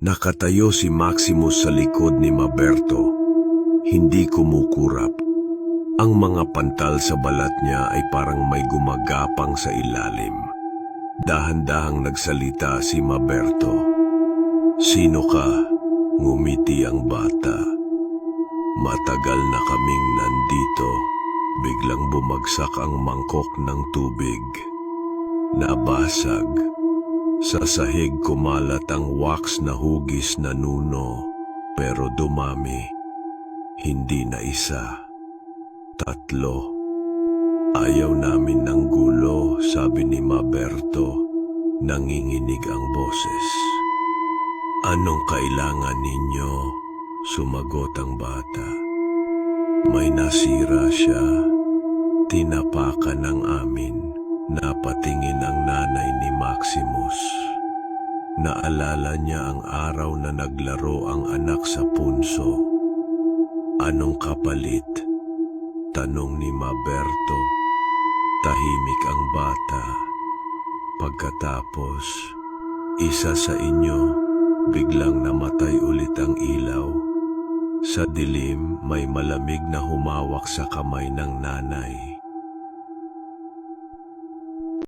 Nakatayo si Maximus sa likod ni Maberto, hindi kumukurap. Ang mga pantal sa balat niya ay parang may gumagapang sa ilalim. Dahan-dahang nagsalita si Maberto. "Sino ka?" Ngumiti ang bata. "Matagal na kaming nandito." Biglang bumagsak ang mangkok ng tubig. Nabasag. Sa sahig kumalat ang wax na hugis na nuno, pero dumami. Hindi na isa, 3. "Ayaw namin ng gulo," sabi ni Maberto. Nanginginig ang boses. "Anong kailangan ninyo?" Sumagot ang bata. "May nasira siya. Tinapakan ng amin." Napatingin ang nanay ni Maximus. Naalala niya ang araw na naglaro ang anak sa punso. "Anong kapalit?" tanong ni Maberto. Tahimik ang bata. Pagkatapos, isa sa inyo, biglang namatay ulit ang ilaw. Sa dilim, may malamig na humawak sa kamay ng nanay.